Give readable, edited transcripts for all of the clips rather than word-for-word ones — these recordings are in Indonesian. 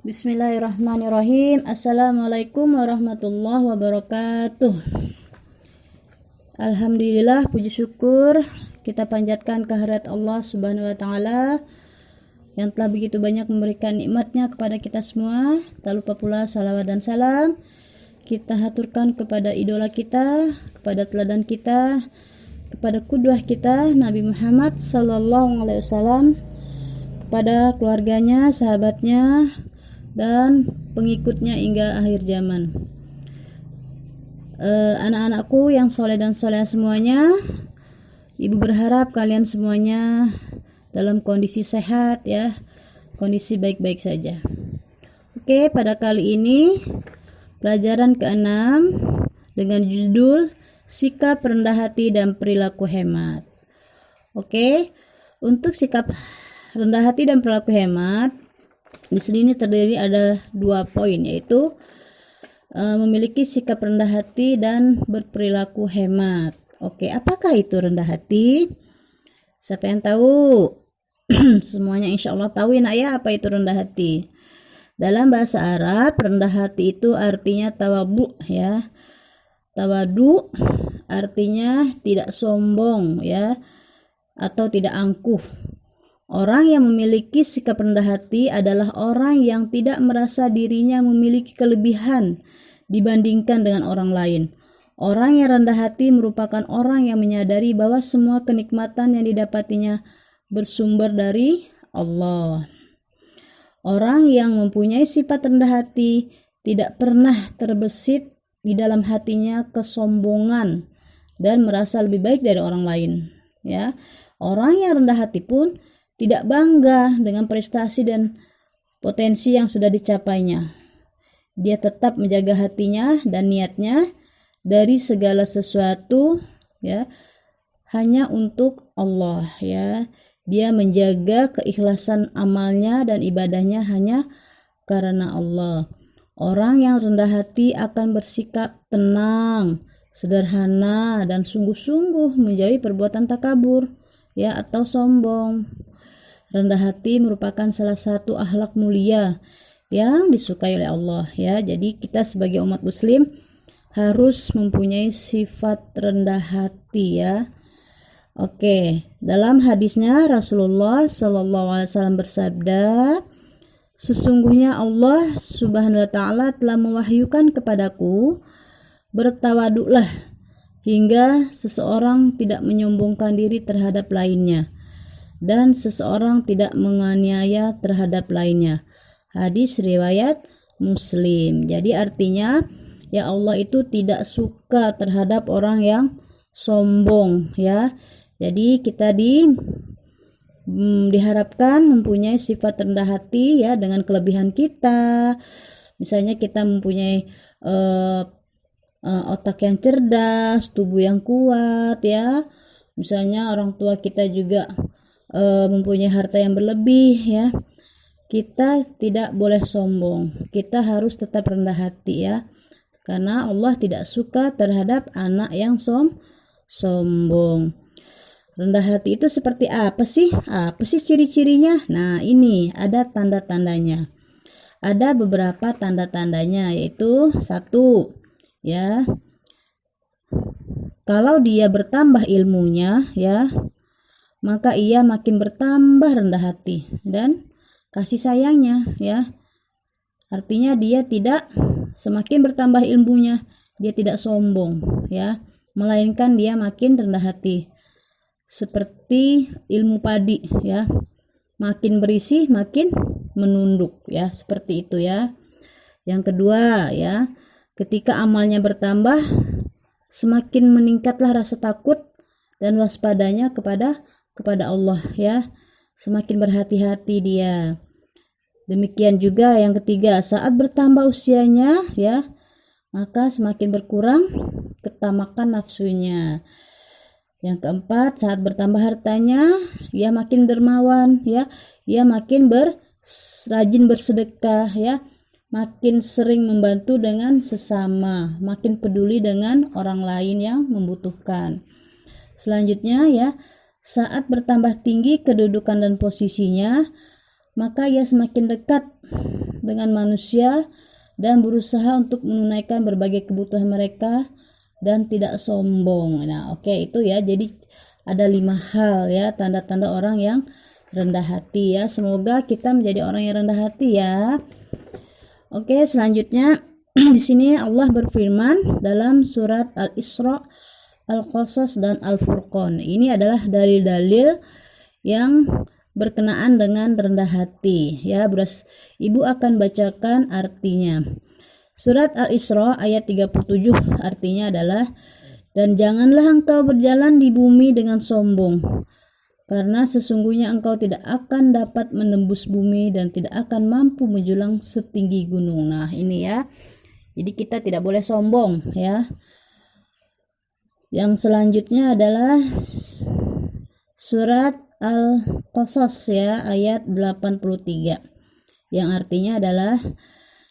Bismillahirrahmanirrahim. Assalamualaikum warahmatullahi wabarakatuh. Alhamdulillah, puji syukur kita panjatkan kehadirat Allah Subhanahu wa taala yang telah begitu banyak memberikan nikmatnya kepada kita semua. Tak lupa pula salawat dan salam kita haturkan kepada idola kita, kepada teladan kita, kepada qudwah kita Nabi Muhammad sallallahu alaihi wasallam, kepada keluarganya, sahabatnya, dan pengikutnya hingga akhir zaman. Anak-anakku yang soleh dan soleh semuanya, ibu berharap kalian semuanya dalam kondisi sehat ya, kondisi baik-baik saja. Oke, pada kali ini pelajaran ke-6 dengan judul sikap rendah hati dan perilaku hemat. Oke, untuk sikap rendah hati dan perilaku hemat, di sini terdiri ada 2 poin, yaitu memiliki sikap rendah hati dan berperilaku hemat. Oke, apakah itu rendah hati? Siapa yang tahu? Semuanya insya Allah tahu ya nak ya, apa itu rendah hati. Dalam bahasa Arab, rendah hati itu artinya tawadu ya. Tawadu artinya tidak sombong ya, atau tidak angkuh. Orang yang memiliki sikap rendah hati adalah orang yang tidak merasa dirinya memiliki kelebihan dibandingkan dengan orang lain. Orang yang rendah hati merupakan orang yang menyadari bahwa semua kenikmatan yang didapatinya bersumber dari Allah. Orang yang mempunyai sifat rendah hati tidak pernah terbesit di dalam hatinya kesombongan dan merasa lebih baik dari orang lain. Ya, orang yang rendah hati pun tidak bangga dengan prestasi dan potensi yang sudah dicapainya. Dia tetap menjaga hatinya dan niatnya dari segala sesuatu ya, hanya untuk Allah ya. Dia menjaga keikhlasan amalnya dan ibadahnya hanya karena Allah. Orang yang rendah hati akan bersikap tenang, sederhana, dan sungguh-sungguh menjauhi perbuatan takabur ya, atau sombong. Rendah hati merupakan salah satu akhlak mulia yang disukai oleh Allah ya. Jadi kita sebagai umat muslim harus mempunyai sifat rendah hati ya. Oke, dalam hadisnya Rasulullah SAW bersabda, sesungguhnya Allah Subhanahu wa taala telah mewahyukan kepadaku, bertawaduklah hingga seseorang tidak menyombongkan diri terhadap lainnya dan seseorang tidak menganiaya terhadap lainnya. Hadis riwayat Muslim. Jadi artinya ya, Allah itu tidak suka terhadap orang yang sombong ya. Jadi kita diharapkan mempunyai sifat rendah hati ya, dengan kelebihan kita. Misalnya kita mempunyai otak yang cerdas, tubuh yang kuat ya. Misalnya orang tua kita juga mempunyai harta yang berlebih ya. Kita tidak boleh sombong. Kita harus tetap rendah hati ya. Karena Allah tidak suka terhadap anak yang sombong. Rendah hati itu seperti apa sih? Apa sih ciri-cirinya? Nah, ini ada tanda-tandanya. Ada beberapa tanda-tandanya, yaitu 1 ya. Kalau dia bertambah ilmunya ya, maka ia makin bertambah rendah hati dan kasih sayangnya ya. Artinya dia tidak semakin bertambah ilmunya, dia tidak sombong ya, melainkan dia makin rendah hati. Seperti ilmu padi ya, makin berisi makin menunduk ya, seperti itu ya. Yang kedua ya, ketika amalnya bertambah, semakin meningkatlah rasa takut dan waspadanya kepada Allah ya, semakin berhati-hati dia. Demikian juga yang ketiga, saat bertambah usianya ya, maka semakin berkurang ketamakan nafsunya. Yang keempat, saat bertambah hartanya, ia makin dermawan ya, ia makin rajin bersedekah ya, makin sering membantu dengan sesama, makin peduli dengan orang lain yang membutuhkan. Selanjutnya ya, saat bertambah tinggi kedudukan dan posisinya, maka ia semakin dekat dengan manusia dan berusaha untuk menunaikan berbagai kebutuhan mereka dan tidak sombong. Nah, oke, itu ya. Jadi ada 5 hal ya, tanda-tanda orang yang rendah hati ya. Semoga kita menjadi orang yang rendah hati ya. Oke, selanjutnya di sini Allah berfirman dalam surat Al-Isra, Al-Qasas dan Al-Furqan. Ini adalah dalil-dalil yang berkenaan dengan rendah hati ya. Ibu akan bacakan artinya. Surat Al-Isra ayat 37 artinya adalah, dan janganlah engkau berjalan di bumi dengan sombong, karena sesungguhnya engkau tidak akan dapat menembus bumi dan tidak akan mampu menjulang setinggi gunung. Nah, ini ya. Jadi kita tidak boleh sombong ya. Yang selanjutnya adalah surat Al-Qasas ya, ayat 83. Yang artinya adalah,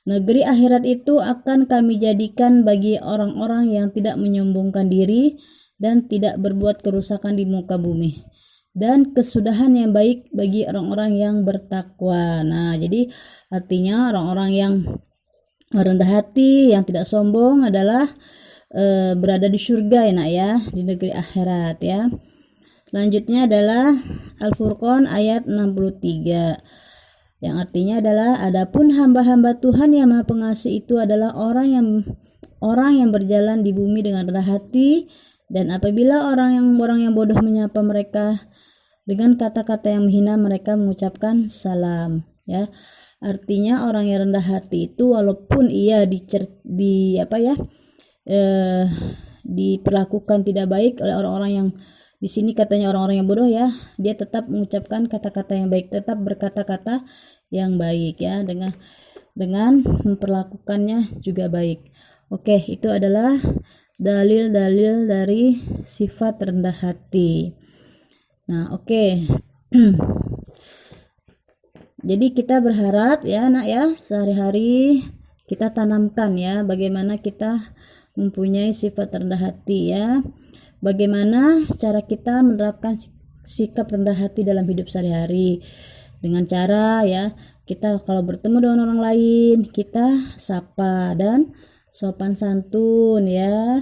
negeri akhirat itu akan kami jadikan bagi orang-orang yang tidak menyombongkan diri dan tidak berbuat kerusakan di muka bumi, dan kesudahan yang baik bagi orang-orang yang bertakwa. Nah, jadi artinya orang-orang yang rendah hati, yang tidak sombong adalah berada di surga ya nak ya, di negeri akhirat ya. Selanjutnya adalah Al-Furqan ayat 63. Yang artinya adalah, adapun hamba-hamba Tuhan yang Maha Pengasih itu adalah orang yang berjalan di bumi dengan rendah hati, dan apabila orang yang bodoh menyapa mereka dengan kata-kata yang menghina, mereka mengucapkan salam ya. Artinya orang yang rendah hati itu walaupun ia diperlakukan tidak baik oleh orang-orang yang di sini katanya orang-orang yang bodoh ya, dia tetap mengucapkan kata-kata yang baik, tetap berkata-kata yang baik ya, dengan memperlakukannya juga baik. Oke, itu adalah dalil-dalil dari sifat rendah hati. Nah, oke. Jadi kita berharap ya nak ya, sehari-hari kita tanamkan ya bagaimana kita mempunyai sifat rendah hati ya. Bagaimana cara kita menerapkan sikap rendah hati dalam hidup sehari-hari? Dengan cara ya, kita kalau bertemu dengan orang lain, kita sapa dan sopan santun ya.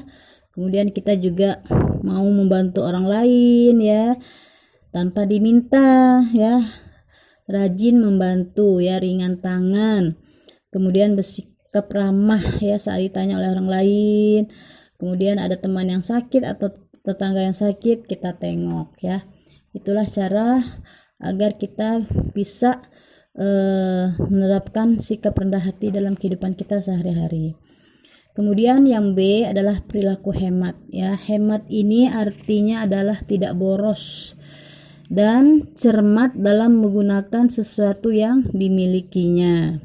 Kemudian kita juga mau membantu orang lain ya, tanpa diminta ya. Rajin membantu ya, ringan tangan. Kemudian bersikap ramah ya saat ditanya oleh orang lain. Kemudian ada teman yang sakit atau tetangga yang sakit, kita tengok ya. Itulah cara agar kita bisa menerapkan sikap rendah hati dalam kehidupan kita sehari-hari. Kemudian yang B adalah perilaku hemat ya. Hemat ini artinya adalah tidak boros dan cermat dalam menggunakan sesuatu yang dimilikinya.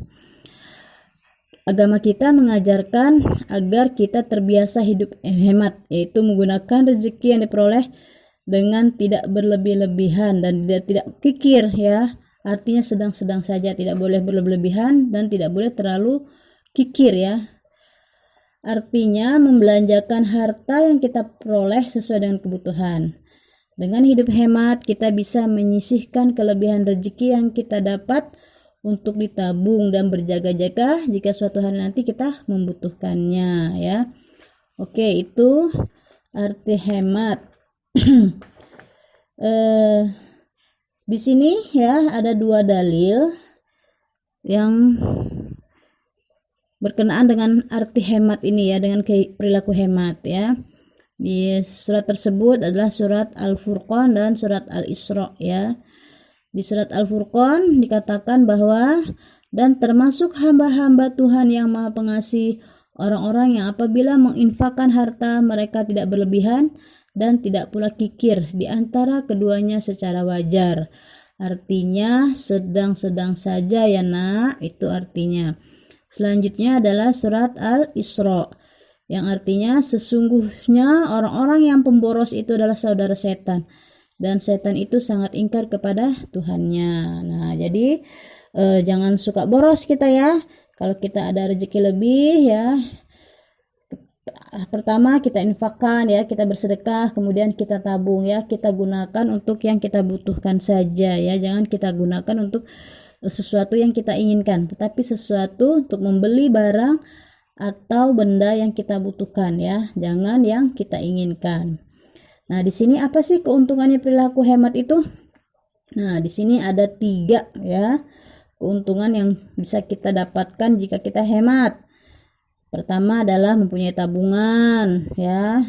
Agama kita mengajarkan agar kita terbiasa hidup hemat, yaitu menggunakan rezeki yang diperoleh dengan tidak berlebih-lebihan dan tidak kikir ya. Artinya sedang-sedang saja, tidak boleh berlebihan dan tidak boleh terlalu kikir ya. Artinya membelanjakan harta yang kita peroleh sesuai dengan kebutuhan. Dengan hidup hemat, kita bisa menyisihkan kelebihan rezeki yang kita dapat untuk ditabung dan berjaga-jaga jika suatu hari nanti kita membutuhkannya ya. Oke, itu arti hemat. Di sini ya ada 2 dalil yang berkenaan dengan arti hemat ini ya, dengan perilaku hemat ya. Di surat tersebut adalah surat Al-Furqan dan surat Al-Isra ya. Di surat Al-Furqan dikatakan bahwa, dan termasuk hamba-hamba Tuhan yang Maha Pengasih, orang-orang yang apabila menginfakkan harta mereka tidak berlebihan dan tidak pula kikir di antara keduanya secara wajar. Artinya sedang-sedang saja ya nak, itu artinya. Selanjutnya adalah surat Al-Isra yang artinya, sesungguhnya orang-orang yang pemboros itu adalah saudara setan, dan setan itu sangat ingkar kepada Tuhannya. Nah, jadi jangan suka boros kita ya. Kalau kita ada rezeki lebih ya, pertama kita infakkan ya, kita bersedekah, kemudian kita tabung ya, kita gunakan untuk yang kita butuhkan saja ya. Jangan kita gunakan untuk sesuatu yang kita inginkan, tetapi sesuatu untuk membeli barang atau benda yang kita butuhkan ya, jangan yang kita inginkan. Nah, di sini apa sih keuntungannya perilaku hemat itu? Nah, di sini ada 3 ya keuntungan yang bisa kita dapatkan jika kita hemat. Pertama adalah mempunyai tabungan ya.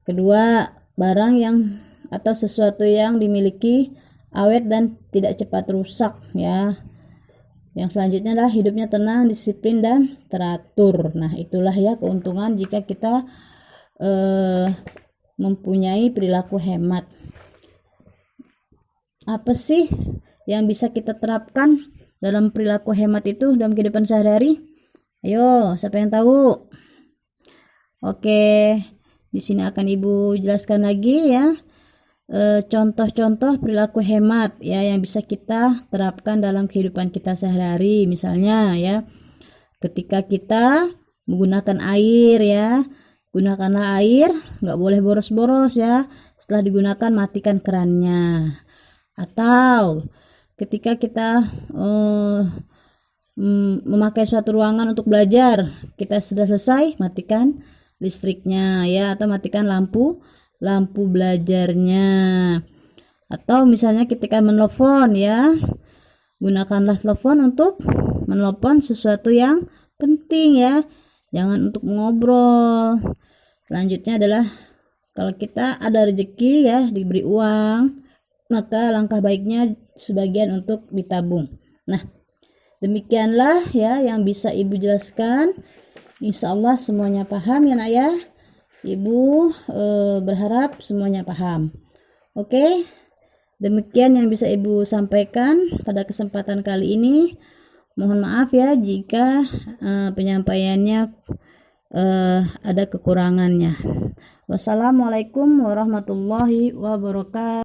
Kedua, barang yang atau sesuatu yang dimiliki awet dan tidak cepat rusak ya. Yang selanjutnya adalah hidupnya tenang, disiplin dan teratur. Nah, itulah ya keuntungan jika kita mempunyai perilaku hemat. Apa sih yang bisa kita terapkan dalam perilaku hemat itu dalam kehidupan sehari-hari? Ayo, siapa yang tahu? Oke, di sini akan Ibu jelaskan lagi ya. Contoh-contoh perilaku hemat ya yang bisa kita terapkan dalam kehidupan kita sehari-hari. Misalnya ya, ketika kita menggunakan air ya, gunakanlah air, nggak boleh boros-boros ya. Setelah digunakan matikan kerannya. Atau ketika kita memakai suatu ruangan untuk belajar, kita sudah selesai, matikan listriknya ya, atau matikan lampu belajarnya. Atau misalnya ketika menelpon ya, gunakanlah telepon untuk menelpon sesuatu yang penting ya, jangan untuk mengobrol. Selanjutnya adalah kalau kita ada rezeki ya, diberi uang, maka langkah baiknya sebagian untuk ditabung. Nah, demikianlah ya yang bisa Ibu jelaskan. Insya Allah semuanya paham ya nak ya. Ibu berharap semuanya paham. Oke, demikian yang bisa Ibu sampaikan pada kesempatan kali ini. Mohon maaf ya jika penyampaiannya ada kekurangannya. Wassalamualaikum warahmatullahi wabarakatuh.